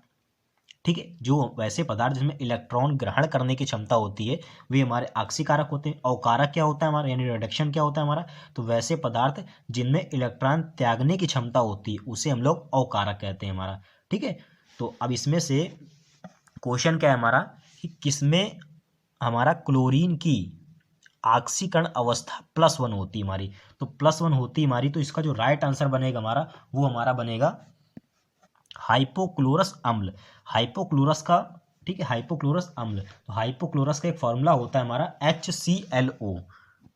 [SPEAKER 1] ठीक है, जो वैसे पदार्थ जिसमें इलेक्ट्रॉन ग्रहण करने की क्षमता होती है वे हमारे आक्सीकारक होते हैं। अवकारक क्या होता है हमारा, यानी रिडक्शन क्या होता है हमारा, तो वैसे पदार्थ जिनमें इलेक्ट्रॉन त्यागने की क्षमता होती है उसे हम लोग अवकारक कहते हैं हमारा। ठीक है, तो अब इसमें से क्वेश्चन क्या है हमारा कि किसमें हमारा क्लोरीन की ऑक्सीकरण अवस्था +1 होती है हमारी। तो +1 होती है हमारी, तो इसका जो राइट आंसर बनेगा हमारा, वो हमारा बनेगा हाइपोक्लोरस अम्ल। हाइपोक्लोरस का, ठीक है, हाइपोक्लोरस अम्ल। तो हाइपोक्लोरस का एक फॉर्मूला होता है हमारा HClO।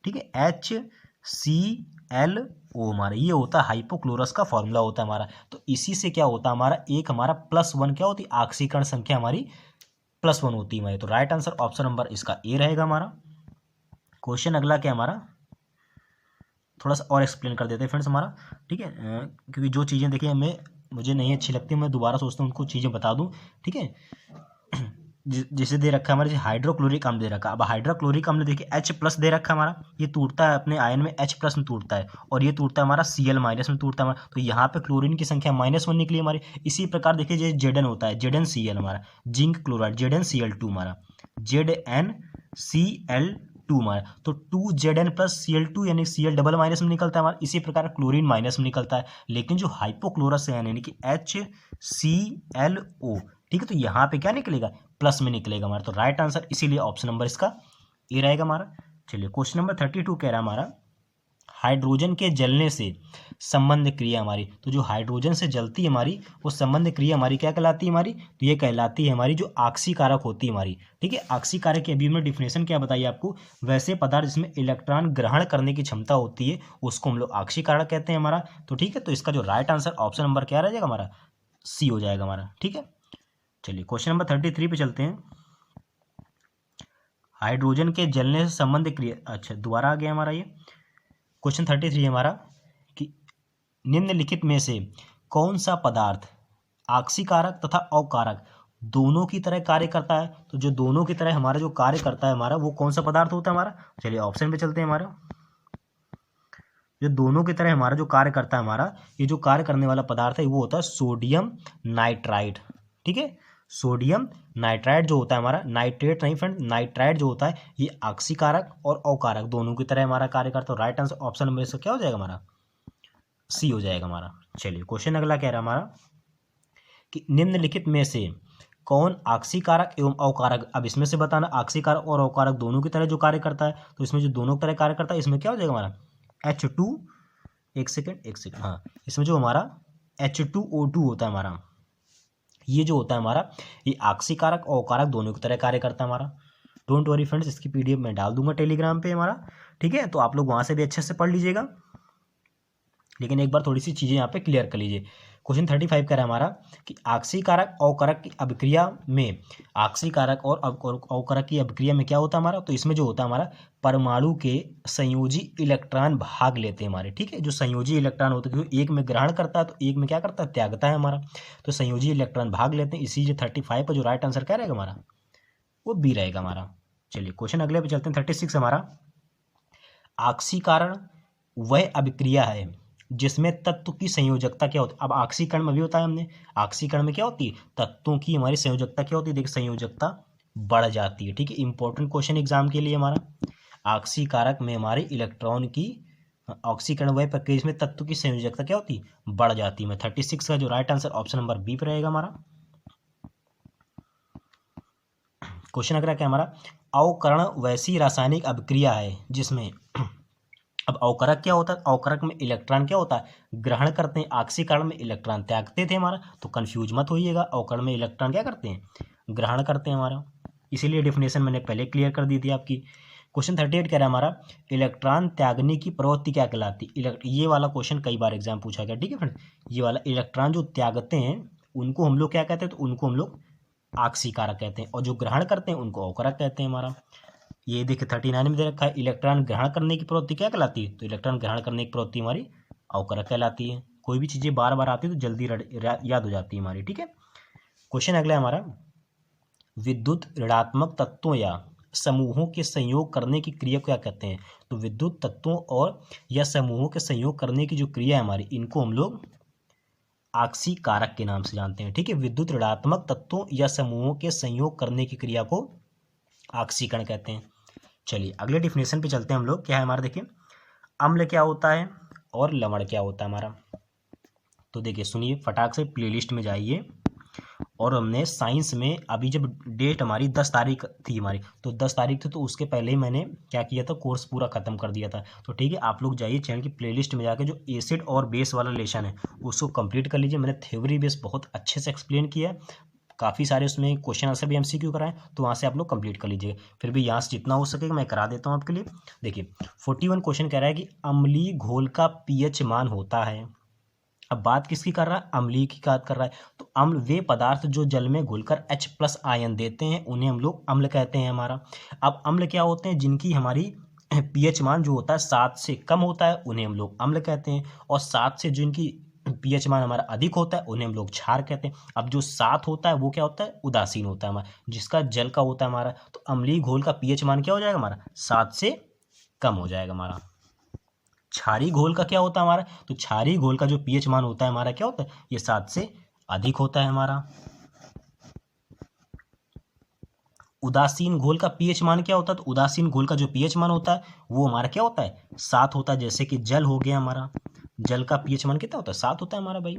[SPEAKER 1] ठीक है, HClO हमारा ये होता है हाइपोक्लोरस का फॉर्मूला होता है हमारा। तो इसी से क्या होता है हमारा, एक हमारा +1 क्या होती है, ऑक्सीकरण संख्या हमारी +1 होती है हमारी। तो राइट आंसर ऑप्शन नंबर इसका ए रहेगा हमारा। क्वेश्चन अगला क्या हमारा, थोड़ा सा और एक्सप्लेन कर देते हैं फ्रेंड्स हमारा। ठीक है, क्योंकि जो चीज़ें देखिए हमें मुझे नहीं अच्छी लगती, मैं दोबारा सोचता हूँ उनको चीज़ें बता दूँ। ठीक है, जैसे दे रखा है हमारे हाइड्रोक्लोरिक अम्ल दे रखा है। अब हाइड्रोक्लोरिक अम्ल देखिए H+ दे रखा है हमारा, ये टूटता है अपने आयन में H+ में टूटता है, और ये टूटता है हमारा Cl- में टूटता है हमारा। तो यहाँ पे क्लोरीन की संख्या -1 निकली हमारी। इसी प्रकार देखिए जो Zn होता है, ZnCl हमारा, जिंक क्लोराइड ZnCl2 हमारा, ZnCl2 हमारा। तो 2Zn+Cl2 यानी Cl डबल माइनस में निकलता है हमारा। इसी प्रकार क्लोरीन माइनस में निकलता है, लेकिन जो हाइपोक्लोरस है यानी कि HClO, ठीक है, तो यहाँ पे क्या निकलेगा, प्लस में निकलेगा हमारा। तो राइट आंसर इसीलिए ऑप्शन नंबर इसका ए रहेगा हमारा। चलिए क्वेश्चन नंबर 32 कह रहा है हमारा, हाइड्रोजन के जलने से संबंध क्रिया हमारी। तो जो हाइड्रोजन से जलती है हमारी, वो संबंध क्रिया हमारी क्या कहलाती है हमारी, तो ये कहलाती है हमारी जो आक्सी कारक होती है हमारी। ठीक है, आक्सी कारक की अभी हमने डिफिनेशन क्या बताई आपको, वैसे पदार्थ जिसमें इलेक्ट्रॉन ग्रहण करने की क्षमता होती है उसको हम लोग आक्सी कारक कहते हैं हमारा। तो ठीक है, तो इसका जो राइट आंसर ऑप्शन नंबर क्या रहेगा हमारा, सी हो जाएगा हमारा। ठीक है, चलिए क्वेश्चन नंबर 33 पे चलते हैं। हाइड्रोजन के जलने से संबंध क्रिया, अच्छा दोबारा आ गया हमारा ये क्वेश्चन 33 हमारा, कि निम्नलिखित में से कौन सा पदार्थ आक्सीकारक तथा अवकारक दोनों की तरह कार्य करता है। तो जो दोनों की तरह हमारा जो कार्य करता है हमारा, वो कौन सा पदार्थ होता है हमारा। चलिए ऑप्शन पे चलते हैं। हमारा जो दोनों की तरह हमारा जो कार्य करता है हमारा, ये जो कार्य करने वाला पदार्थ है वो होता है सोडियम नाइट्राइड। ठीक है, सोडियम नाइट्राइड जो होता है हमारा, नाइट्रेट नहीं फ्रेंड, नाइट्राइड जो होता है ये आक्सीकारक और अवकारक दोनों की तरह हमारा कार्य करता है। राइट आंसर ऑप्शन नंबर इसका क्या हो जाएगा हमारा, सी हो जाएगा हमारा। चलिए क्वेश्चन अगला कह रहा है हमारा कि निम्नलिखित में से कौन आक्सीकारक एवं अवकारक, अब इसमें से बताना आक्सीकारक और अवकारक दोनों की तरह जो कार्य करता है। तो इसमें जो दोनों की तरह कार्य करता है इसमें क्या हो जाएगा हमारा H2, एक सेकेंड, हाँ, इसमें जो हमारा H2O2 होता है हमारा, ये जो होता है हमारा, ये आक्सीकारक और अवकारक दोनों की तरह कार्य करता है हमारा। डोंट वरी फ्रेंड्स, इसकी PDF मैं डाल दूंगा टेलीग्राम पे हमारा। ठीक है, तो आप लोग वहाँ से भी अच्छे से पढ़ लीजिएगा, लेकिन एक बार थोड़ी सी चीज़ें यहाँ पे क्लियर कर लीजिए। क्वेश्चन 35 कह रहा है हमारा कि आक्सीकारक अवकरक की अभिक्रिया में, आक्सीकारक और अवकरक की अभिक्रिया में क्या होता है हमारा, तो इसमें जो होता है हमारा परमाणु के संयोजी इलेक्ट्रॉन भाग लेते हैं हमारे, ठीक है। जो संयोजी इलेक्ट्रॉन होते हैं, क्योंकि एक में ग्रहण करता है तो एक में क्या करता है, त्यागता है हमारा, तो संयोजी इलेक्ट्रॉन भाग लेते हैं, इसी जो 35 पर जो राइट आंसर क्या रहेगा हमारा, वो बी रहेगा हमारा। चलिए क्वेश्चन अगले पे चलते हैं। 36 हमारा, आक्सीकरण वह अभिक्रिया है जिसमें तत्व की संयोजकता क्या होती है। अब आक्सीकरण में भी बताया हमने, आक्सीकरण में क्या होती है, तत्वों की हमारी संयोजकता क्या होती है, देखिए संयोजकता बढ़ जाती है, ठीक है। इंपॉर्टेंट क्वेश्चन एग्जाम के लिए हमारा, आक्सीकारक में हमारे इलेक्ट्रॉन की ऑक्सीकरण वह प्रक्रिया जिसमें तत्व की संयोजकता क्या होती है, बढ़ जाती है। 36 का जो right answer option number B पर रहेगा हमारा। क्वेश्चन अगला क्या हमारा, अवकरण वैसी रासायनिक अभिक्रिया है जिसमें अब अवकरक क्या होता है, अवकरक में इलेक्ट्रॉन क्या होता है, ग्रहण करते हैं, आक्सीकरण में इलेक्ट्रॉन त्यागते थे हमारा, तो कंफ्यूज मत होइएगा, अवकरण में इलेक्ट्रॉन क्या करते हैं, ग्रहण करते हैं हमारा, इसीलिए डेफिनेशन मैंने पहले क्लियर कर दी थी आपकी। क्वेश्चन 38 कह रहा है हमारा, इलेक्ट्रॉन त्यागने की प्रवृत्ति क्या कहलाती है। ये वाला क्वेश्चन कई बार एग्जाम पूछा गया, ठीक है फ्रेंड। ये वाला इलेक्ट्रॉन जो त्यागते हैं उनको हम लोग क्या कहते हैं, तो उनको हम लोग आक्सीकारक कहते हैं, और जो ग्रहण करते हैं उनको अवकरक कहते हैं हमारा। ये देखिए 39 में दे रखा है, इलेक्ट्रॉन ग्रहण करने की प्रवृत्ति क्या कहलाती है, तो इलेक्ट्रॉन ग्रहण करने की प्रवृत्ति हमारी अवकरक कहलाती है। कोई भी चीज़ें बार बार आती है तो जल्दी याद हो जाती है हमारी, ठीक है। क्वेश्चन अगला है हमारा, विद्युत ऋणात्मक तत्वों या समूहों के संयोग करने की क्रिया को क्या कहते हैं। तो विद्युत तत्वों और या समूहों के संयोग करने की जो क्रिया है हमारी, इनको हम लोग आक्सीकारक के नाम से जानते हैं, ठीक है। विद्युत ऋणात्मक तत्वों या समूहों के संयोग करने की क्रिया को आक्सीकरण कहते हैं। चलिए अगले डिफिनेशन पे चलते हैं हम लोग। क्या है हमारा, देखिए अम्ल क्या होता है और लवण क्या होता है हमारा। तो देखिए सुनिए, फटाक से प्लेलिस्ट में जाइए, और हमने साइंस में अभी जब डेट हमारी 10 तारीख थी हमारी, तो 10 तारीख थी, तो उसके पहले ही मैंने क्या किया था, कोर्स पूरा खत्म कर दिया था। तो ठीक है, आप लोग जाइए चैनल की प्लेलिस्ट में जाकर जो एसिड और बेस वाला लेशन है उसको कंप्लीट कर लीजिए। मैंने थ्योरी बेस बहुत अच्छे से एक्सप्लेन किया, काफ़ी सारे उसमें क्वेश्चन आंसर भी MCQ कराएं, तो वहाँ से आप लोग कंप्लीट कर लीजिए। फिर भी यहाँ से जितना हो सकेगा मैं करा देता हूँ आपके लिए। देखिए 41 क्वेश्चन कह रहा है कि अम्लीय घोल का pH मान होता है। अब बात किसकी कर रहा है, अम्लीय की बात कर रहा है। तो अम्ल वे पदार्थ जो जल में घुलकर H+ आयन देते हैं उन्हें हम लोग अम्ल कहते हैं हमारा। अब अम्ल क्या होते हैं, जिनकी हमारी pH मान जो होता है 7 से कम होता है उन्हें हम लोग अम्ल कहते हैं, और 7 से जिनकी pH मान हमारा अधिक होता है उन्हें हम लोग क्षार कहते हैं। अब जो 7 होता है वो क्या होता है, उदासीन होता है हमारा, जिसका जल का होता है हमारा। तो अम्लीय घोल का pH मान क्या हो जाएगा हमारा, 7 से कम हो जाएगा हमारा। क्षारी घोल का क्या होता है हमारा, तो क्षारी घोल का जो pH मान होता है हमारा क्या होता है, ये 7 से अधिक होता है हमारा। उदासीन घोल का pH मान क्या होता है, तो उदासीन घोल का जो pH मान होता है वो हमारा क्या होता है, 7 होता है। जैसे कि जल हो गया हमारा, जल का pH मान कितना होता है, 7 होता है हमारा भाई।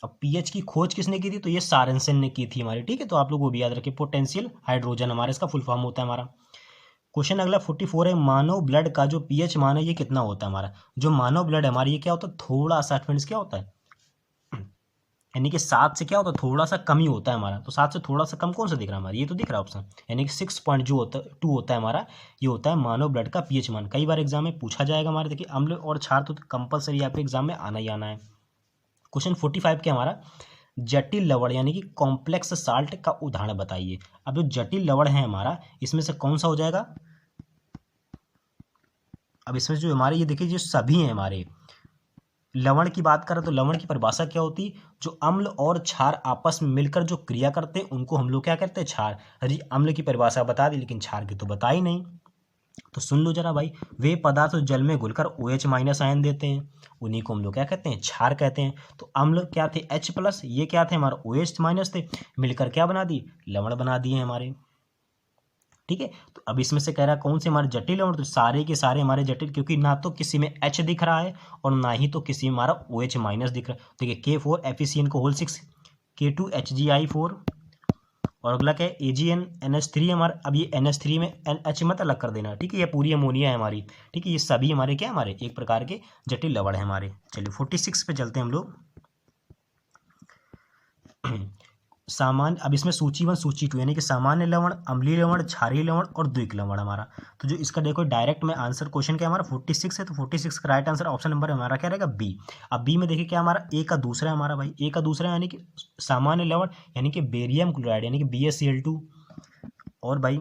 [SPEAKER 1] अब pH की खोज किसने की थी, तो ये सारेंसन ने की थी हमारी, ठीक है। तो आप लोग वो भी याद रखिए, पोटेंशियल हाइड्रोजन हमारा इसका फुल फॉर्म होता है हमारा। क्वेश्चन अगला 44 है, मानव ब्लड का जो pH मान है ये कितना होता है हमारा। जो मानव ब्लड है हमारा ये क्या होता है, थोड़ा सा फ्रेंड्स क्या होता है, यानी कि 7 से क्या होता है, थोड़ा सा कम ही होता है हमारा। तो 7 से थोड़ा सा कम कौन सा दिख रहा है हमारा, ये तो दिख रहा है ऑप्शन, यानी कि 6.2 होता है हमारा, ये होता है मानव ब्लड का pH मान। कई बार एग्जाम में पूछा जाएगा हमारे, देखिए अम्ल और क्षार तो कंपलसरी आपके एग्जाम में आना ही आना है। क्वेश्चन 45 के हमारा, जटिल लवण यानी कि कॉम्प्लेक्स साल्ट का उदाहरण बताइए। अब जो जटिल लवण है हमारा, इसमें से कौन सा हो जाएगा, अब इसमें जो हमारे ये देखिए जो सभी हैं हमारे, लवण की बात करें तो लवण की परिभाषा क्या होती है, जो अम्ल और क्षार आपस में मिलकर जो क्रिया करते हैं उनको हम लोग क्या कहते हैं, क्षार। अरे अम्ल की परिभाषा बता दी लेकिन क्षार की तो बता ही नहीं, तो सुन लो जरा भाई, वे पदार्थ जल में घुलकर OH- आयन देते हैं उन्हीं को हम लोग क्या कहते हैं, क्षार कहते हैं। तो अम्ल क्या थे, H+, ये क्या थे हमारा OH- थे, मिलकर क्या बना दी, लवण बना दिए हमारे, ठीक है। तो अब इसमें से कह रहा है कौन से हमारे जटिल लवण, तो सारे के सारे हमारे जटिल, क्योंकि ना तो किसी में H दिख रहा है और ना ही तो किसी में हमारा OH- दिख रहा है। देखिए K4 FeCN6, K2 HgI4, और अगला क्या है AgNNH3 हमारा। अब ये NH3 में NH मत अलग कर देना, ठीक है, ये पूरी अमोनिया है हमारी, ठीक है। ये सभी हमारे क्या हमारे एक प्रकार के जटिल लवण है हमारे। चलिए 46 पे चलते हैं हम लोग। सामान्य, अब इसमें सूची 1 सूची 2 यानी कि सामान्य लवण, अम्लीय लवण, क्षारीय लवण और द्विक लवण हमारा। तो जो इसका देखो डायरेक्ट में आंसर क्वेश्चन क्या हमारा 46 है, तो 46 का राइट आंसर ऑप्शन नंबर हमारा क्या रहेगा बी। अब बी में देखिए क्या हमारा ए का दूसरा है हमारा भाई, ए का दूसरा यानी कि सामान्य लवण यानी कि बेरियम क्लोराइड यानी कि BaCl2, और भाई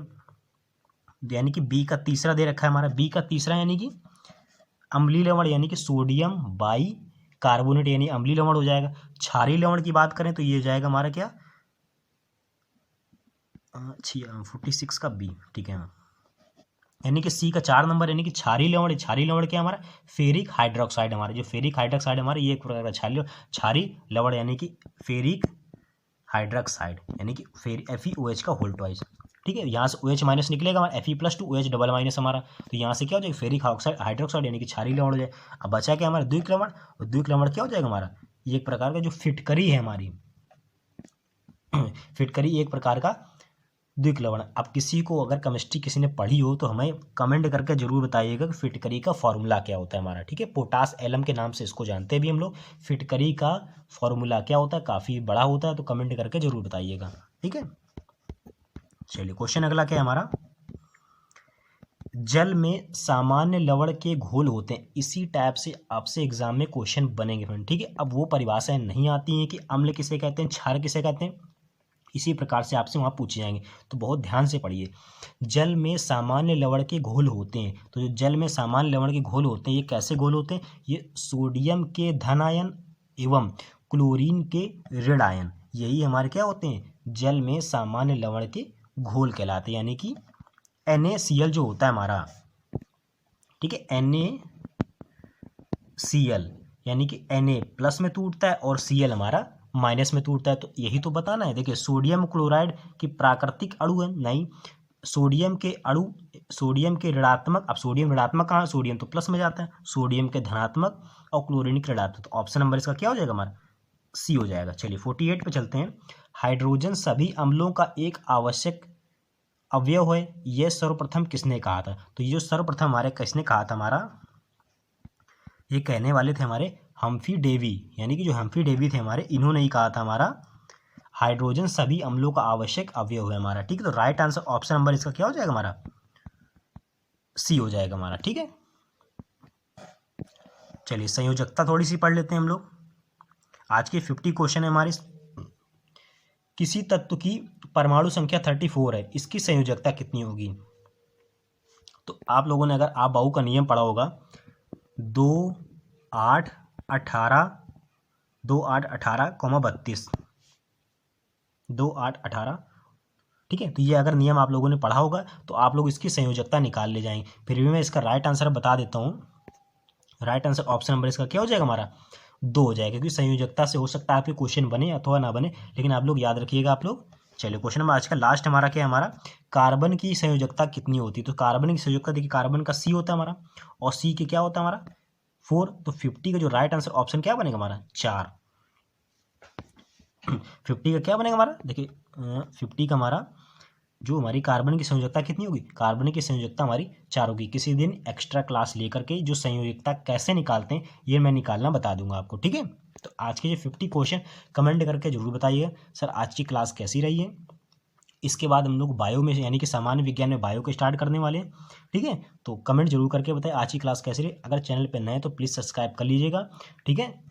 [SPEAKER 1] यानी कि बी का तीसरा दे रखा है हमारा, बी का तीसरा यानी कि अम्लीय लवण यानी कि सोडियम बाई कार्बोनेट यानी अम्लीय लवण हो जाएगा। क्षारीय लवण की बात करें तो ये जाएगा हमारा क्या 46 का बी, ठीक है। यानी कि सी का 4 नंबर यानी कि क्षारीय लवण, क्षारीय लवण क्या हमारा फेरिक हाइड्रोक्साइड, हमारे जो फेरिक हाइड्रोक्साइड हमारे ये एक प्रकार का क्षारीय लवण यानी कि फेरिक हाइड्रोक्साइड यानी कि FeOH का होल ट्वाइस, ठीक है। यहाँ से OH माइनस निकलेगा हमारा Fe+2 OH डबल माइनस हमारा, तो यहाँ से क्या हो जाएगा फेरिक हाइड्रोक्साइड यानी कि क्षारीय लवण हो जाए। अब बचा क्या हमारा द्विक लवण, और द्विक लवण क्या हो जाएगा हमारा ये एक प्रकार का जो फिटकरी है हमारी फिटकरी एक प्रकार का द्विक लवण। अब किसी को अगर केमिस्ट्री किसी ने पढ़ी हो तो हमें कमेंट करके जरूर बताइएगा कि फिटकरी का फॉर्मूला क्या होता है हमारा, ठीक है। पोटास एलम के नाम से इसको जानते हैं भी हम लोग, फिटकरी का फॉर्मूला क्या होता है, काफ़ी बड़ा होता है, तो कमेंट करके जरूर बताइएगा, ठीक है। चलिए क्वेश्चन अगला क्या है हमारा, जल में सामान्य लवण के घोल होते हैं, इसी टाइप से आपसे एग्जाम में क्वेश्चन बनेंगे फ्रेंड, ठीक है। अब वो परिभाषाएं नहीं आती हैं कि अम्ल किसे कहते हैं, क्षार किसे कहते हैं, इसी प्रकार से आपसे वहाँ पूछे जाएंगे, तो बहुत ध्यान से पढ़िए। जल में सामान्य लवण के घोल होते हैं, तो जो जल में सामान्य लवण के घोल होते हैं ये कैसे घोल होते हैं, ये सोडियम के धन आयन एवं क्लोरीन के ऋण आयन, यही हमारे क्या होते हैं जल में सामान्य लवण के घोल कहलाते हैं, यानी कि NaCl जो होता है हमारा, ठीक है, NaCl यानी कि Na प्लस में टूटता है और Cl हमारा माइनस में टूटता है, तो यही तो बताना है। देखिए सोडियम क्लोराइड की प्राकृतिक अणु है नहीं, सोडियम के अणु, सोडियम के ऋणात्मक, अब सोडियम ऋणात्मक कहाँ है, सोडियम तो प्लस में जाता है, सोडियम के धनात्मक और क्लोरीन के ऋणात्मक, तो ऑप्शन नंबर इसका क्या हो जाएगा हमारा सी हो जाएगा। चलिए 48 पे चलते हैं, हाइड्रोजन सभी अम्लों का एक आवश्यक अवयव है, यह सर्वप्रथम किसने कहा था, तो ये जो सर्वप्रथम हमारे किसने कहा था हमारा, ये कहने वाले थे हमारे हम्फ्री डेवी, यानी कि जो हम्फ्री डेवी थे हमारे, इन्होंने ही कहा था हमारा हाइड्रोजन सभी अम्लों का आवश्यक अवयव है हमारा, ठीक है। तो राइट आंसर ऑप्शन नंबर इसका क्या हो जाएगा हमारा सी हो जाएगा हमारा, ठीक है। चलिए संयोजकता थोड़ी सी पढ़ लेते हैं हम लोग। आज के 50 क्वेश्चन है हमारे, किसी तत्व की परमाणु संख्या 34 है, इसकी संयोजकता कितनी होगी, तो आप लोगों ने अगर आप बाहु का नियम पढ़ा होगा 2 8 18 2 8 18 32 2 8 18, ठीक है। तो ये अगर नियम आप लोगों ने पढ़ा होगा तो आप लोग इसकी संयोजकता निकाल ले जाएंगे। फिर भी मैं इसका राइट आंसर बता देता हूँ, राइट आंसर ऑप्शन नंबर इसका क्या हो जाएगा हमारा 2 हो जाएगा, क्योंकि संयोजकता से हो सकता है आपके क्वेश्चन बने अथवा ना बने, लेकिन आप लोग याद रखिएगा आप लोग। चलिए क्वेश्चन नंबर आज का लास्ट हमारा क्या है, हमारा कार्बन की संयोजकता कितनी होती है, तो कार्बन की संयोजकता देखिए कार्बन का C होता है हमारा, और C के क्या होता है हमारा 4, तो 50 का जो राइट आंसर ऑप्शन क्या बनेगा हमारा 4। 50 का क्या बनेगा हमारा, देखिए 50 का हमारा जो हमारी कार्बन की संयोजकता कितनी होगी, कार्बन की संयोजकता हमारी 4 होगी। किसी दिन एक्स्ट्रा क्लास लेकर के जो संयोजकता कैसे निकालते हैं ये मैं निकालना बता दूंगा आपको, ठीक है। तो आज के जो 50 क्वेश्चन कमेंट करके जरूर बताइएगा सर आज की क्लास कैसी रही है। इसके बाद हम लोग बायो में यानी कि सामान्य विज्ञान में बायो को स्टार्ट करने वाले हैं, ठीक है। तो कमेंट जरूर करके बताएं आज की क्लास कैसी रही। अगर चैनल पर नए तो प्लीज़ सब्सक्राइब कर लीजिएगा, ठीक है,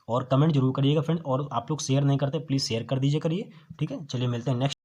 [SPEAKER 1] और कमेंट जरूर करिएगा फ्रेंड, और आप लोग शेयर नहीं करते प्लीज़ शेयर कर दीजिए करिए, ठीक है। चलिए मिलते हैं नेक्स्ट।